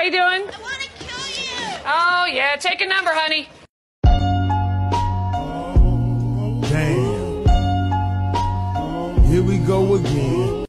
you doing? I want to kill you. Oh, yeah. Take a number, honey. Damn. Here we go again.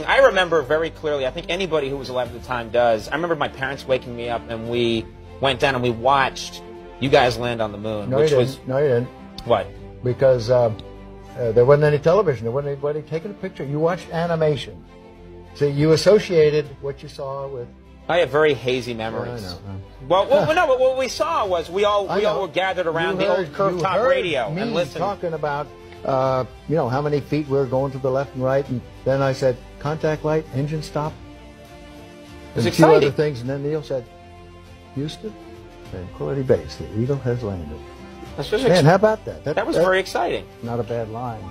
I remember very clearly, I think anybody who was alive at the time does, I remember my parents waking me up and we went down and we watched you guys land on the moon. No, you didn't. What? Because there wasn't any television. There wasn't anybody taking a picture. You watched animation. So you associated what you saw with... I have very hazy memories. I know. Well, no, but what we saw was we all were gathered around the old curved top radio and listened. Talking about, you know, how many feet we were going to the left and right, and then I said, contact light, engine stop, and a few other things, and then Neil said, Houston, Tranquility Base, the Eagle has landed. Man, how about that? That was very exciting. Not a bad line.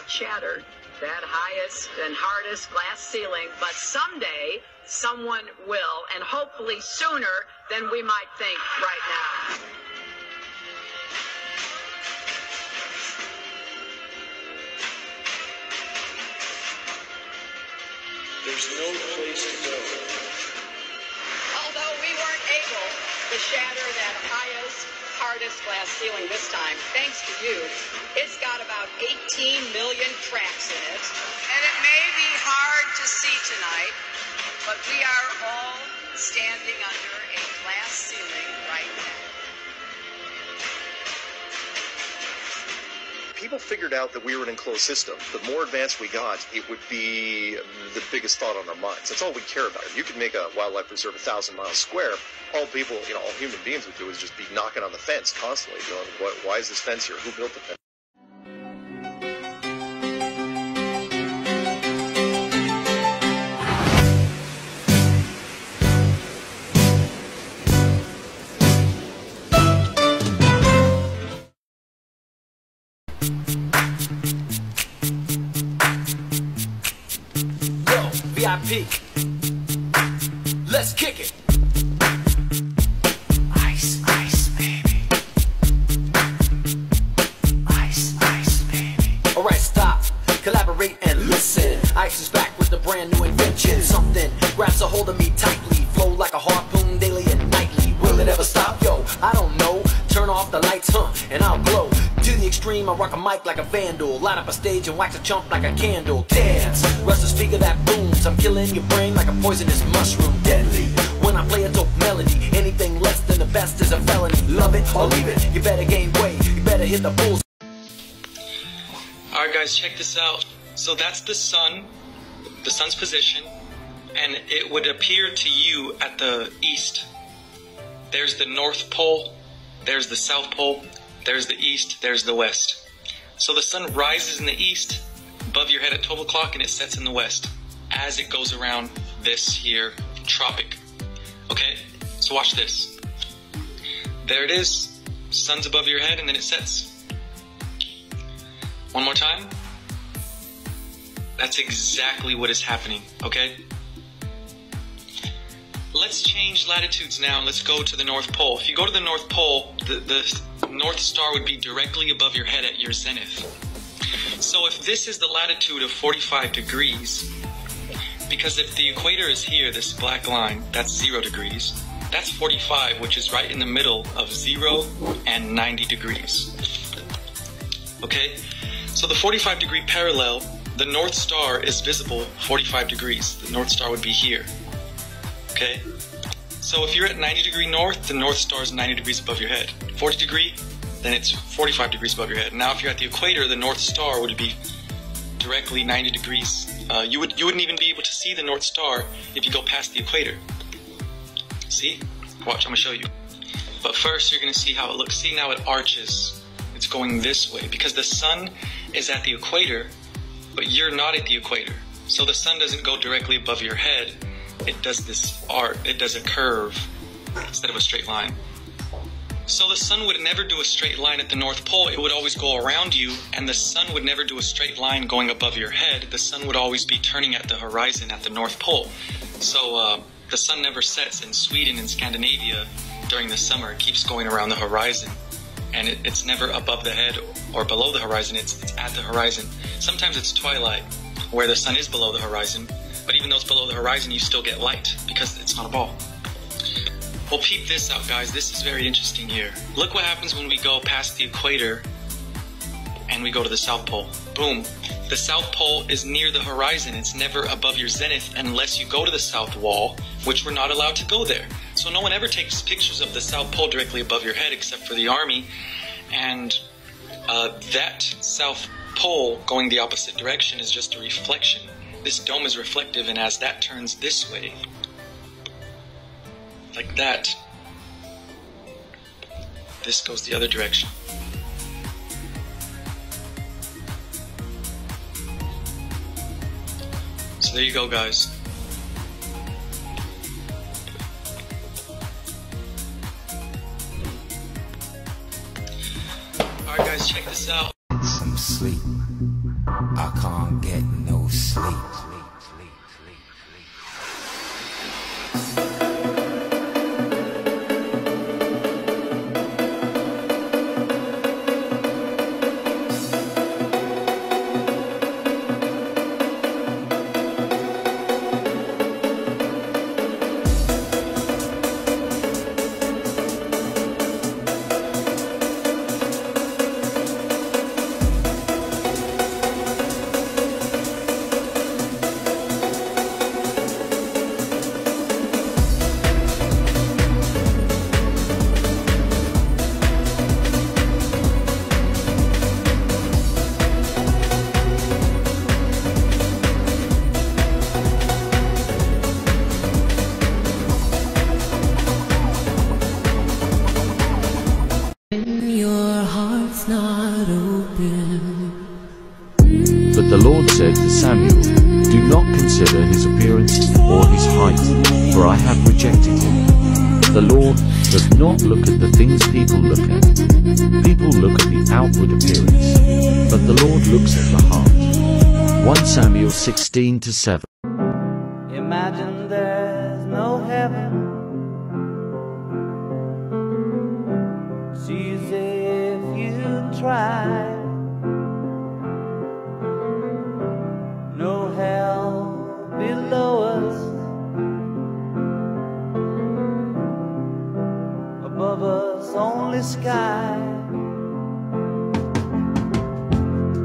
Shattered that highest and hardest glass ceiling, but someday someone will, and hopefully sooner than we might think right now. There's no place to go. Although we weren't able to shatter that highest, hardest glass ceiling this time, thanks to you, it's got about 18 million cracks in it. And it may be hard to see tonight, but we are all standing under a glass ceiling right now. People figured out that we were an enclosed system. The more advanced we got, it would be the biggest thought on our minds. That's all we care about. You could make a wildlife reserve 1,000 miles square. All people, all human beings would do is just be knocking on the fence constantly, going, why is this fence here? Who built the fence? VIP. Let's kick it. Ice, ice, baby. Ice, ice, baby. Alright, stop, collaborate and listen. Ice is back with a brand new invention. Something grabs a hold of me tightly. Flow like a harpoon daily and nightly. Will it ever stop? Yo, I don't know. Turn off the lights, and I'll glow. To the extreme, I rock a mic like a vandal. Light up a stage and wax a chump like a candle. Dance, rush the speaker that booms. I'm killing your brain like a poisonous mushroom. Deadly, when I play a dope melody. Anything less than the best is a felony. Love it or leave it, you better gain weight. You better hit the bulls. Alright guys, check this out. So that's the sun's position, and it would appear to you at the east. There's the North Pole, there's the South Pole, there's the East, there's the West. So the sun rises in the East above your head at 12 o'clock and it sets in the West as it goes around this here tropic. Okay, so watch this. There it is, sun's above your head and then it sets. One more time. That's exactly what is happening, okay? Let's change latitudes now and let's go to the North Pole. If you go to the North Pole, the North Star would be directly above your head at your zenith. So if this is the latitude of 45 degrees, because if the equator is here, this black line, that's 0 degrees, that's 45, which is right in the middle of 0 and 90 degrees. Okay? So the 45 degree parallel, the North Star is visible 45 degrees. The North Star would be here. Okay? So if you're at 90 degree north, the North Star is 90 degrees above your head. 40 degree, then it's 45 degrees above your head. Now if you're at the equator, the North Star would be directly 90 degrees. You wouldn't even be able to see the North Star if you go past the equator. See? Watch, I'm gonna show you. But first you're gonna see how it looks. See, now it arches. It's going this way because the sun is at the equator, but you're not at the equator. So the sun doesn't go directly above your head. It does this arc, it does a curve instead of a straight line. So the sun would never do a straight line at the North Pole. It would always go around you, and the sun would never do a straight line going above your head. The sun would always be turning at the horizon at the North Pole. So the sun never sets in Sweden and Scandinavia during the summer. It keeps going around the horizon, and it's never above the head or below the horizon. It's at the horizon. Sometimes it's twilight, where the sun is below the horizon, but even though it's below the horizon, you still get light because it's not a ball. Well, peep this out, guys. This is very interesting here. Look what happens when we go past the equator and we go to the South Pole. Boom. The South Pole is near the horizon. It's never above your zenith unless you go to the South Wall, which we're not allowed to go there. So no one ever takes pictures of the South Pole directly above your head except for the Army. And that South Pole going the opposite direction is just a reflection. This dome is reflective, and as that turns this way, like that, this goes the other direction. So there you go, guys. Alright guys, check this out. Some sleep. I can't get no sleep. But the Lord said to Samuel, do not consider his appearance or his height, for I have rejected him. The Lord does not look at the things people look at. People look at the outward appearance, but the Lord looks at the heart. 1 Samuel 16-7. Imagine there's no heaven. It's easy if you try. No hell below us, above us only sky.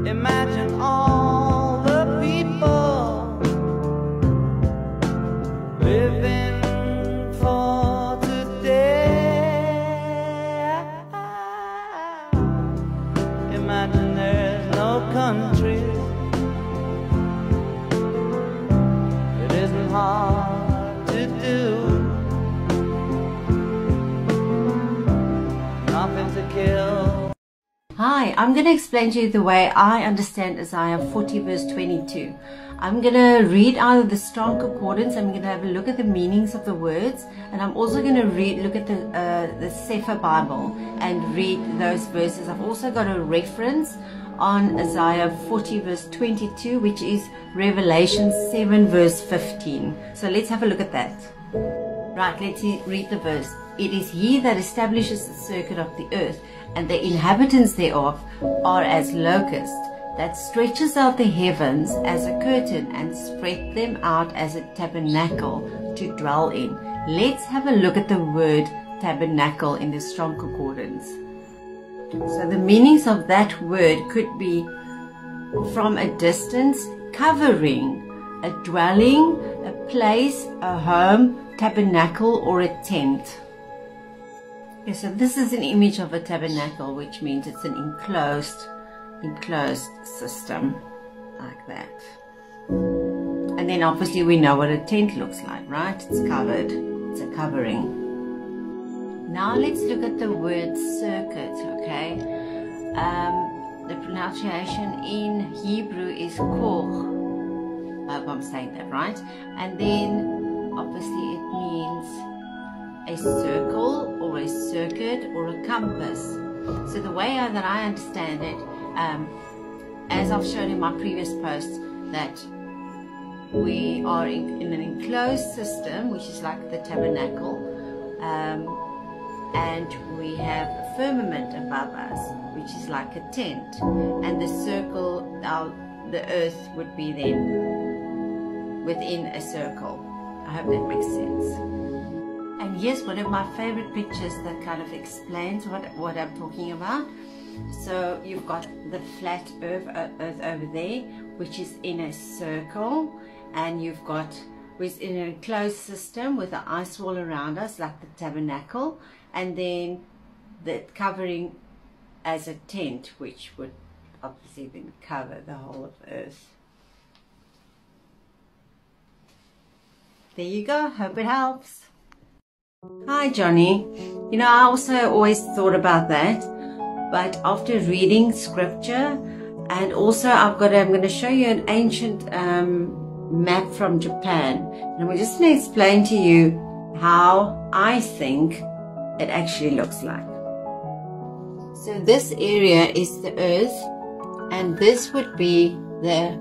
Imagine all the people living for today. Imagine there's no country. It isn't hard to do. Nothing kill. Hi, I'm going to explain to you the way I understand Isaiah 40 verse 22. I'm going to read out of the Strong Concordance. I'm going to have a look at the meanings of the words, and I'm also going to look at the Sefer Bible and read those verses. I've also got a reference on Isaiah 40 verse 22, which is Revelation 7 verse 15. So let's have a look at that. Right, let's read the verse. It is he that establishes the circuit of the earth, and the inhabitants thereof are as locusts, that stretches out the heavens as a curtain and spread them out as a tabernacle to dwell in. Let's have a look at the word tabernacle in the Strong Concordance. So the meanings of that word could be from a distance, covering, a dwelling, a place, a home, tabernacle, or a tent. Okay, so this is an image of a tabernacle, which means it's an enclosed system like that. And then obviously we know what a tent looks like, right? It's covered, it's a covering. Now let's look at the word circuit, okay? The pronunciation in Hebrew is koch. I hope I'm saying that right. And then obviously it means a circle or a circuit or a compass. So the way that I understand it, as I've shown in my previous posts, that we are in an enclosed system, which is like the tabernacle, and we have a firmament above us, which is like a tent, and the circle, the earth would be then within a circle. I hope that makes sense. And here's one of my favorite pictures that kind of explains what I'm talking about. So you've got the flat earth over there, which is in a circle, and you've got within an enclosed system with an ice wall around us, like the tabernacle, and then the covering as a tent, which would obviously then cover the whole of earth. There you go. Hope it helps. Hi Johnny. You know, I also always thought about that, but after reading scripture, and also I'm going to show you an ancient map from Japan, and I'm just going to explain to you how I think it actually looks like. So this area is the earth, and this would be the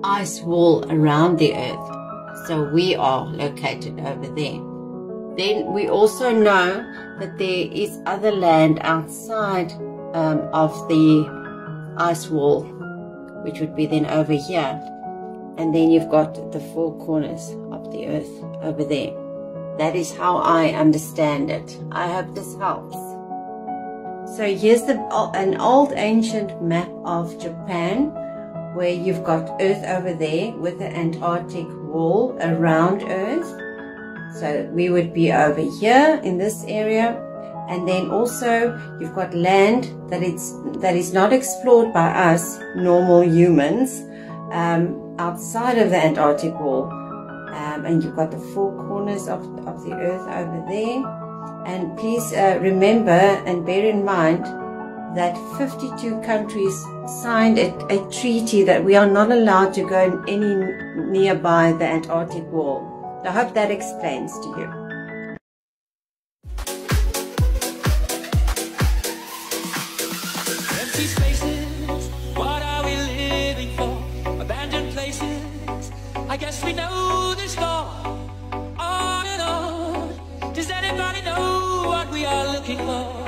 ice wall around the earth. So we are located over there. Then we also know that there is other land outside of the ice wall, which would be then over here. And then you've got the four corners of the earth over there. That is how I understand it. I hope this helps. So here's an old ancient map of Japan, where you've got earth over there with the Antarctic wall around earth. So we would be over here in this area, and then also you've got land that is not explored by us normal humans, outside of the Antarctic wall, and you've got the four corners of the earth over there. And please remember and bear in mind that 52 countries signed a treaty that we are not allowed to go any nearby the Antarctic wall. I hope that explains to you. Empty spaces, what are we living for? Abandoned places, I guess we know the score. On and on, does anybody know what we are looking for?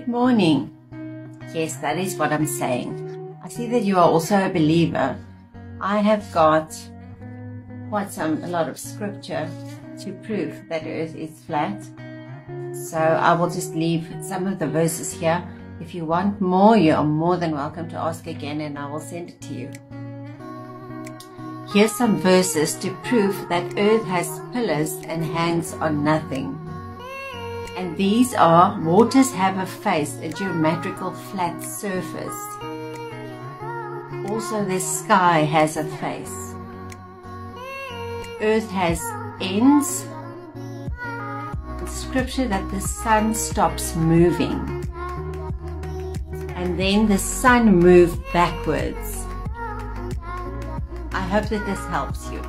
morning. Yes, that is what I'm saying. I see that you are also a believer. I have got a lot of scripture to prove that Earth is flat. So I will just leave some of the verses here. If you want more, you are more than welcome to ask again and I will send it to you. Here's some verses to prove that Earth has pillars and hangs on nothing. And these are, waters have a face, a geometrical flat surface. Also the sky has a face. Earth has ends. Scripture that the sun stops moving. And then the sun moved backwards. I hope that this helps you.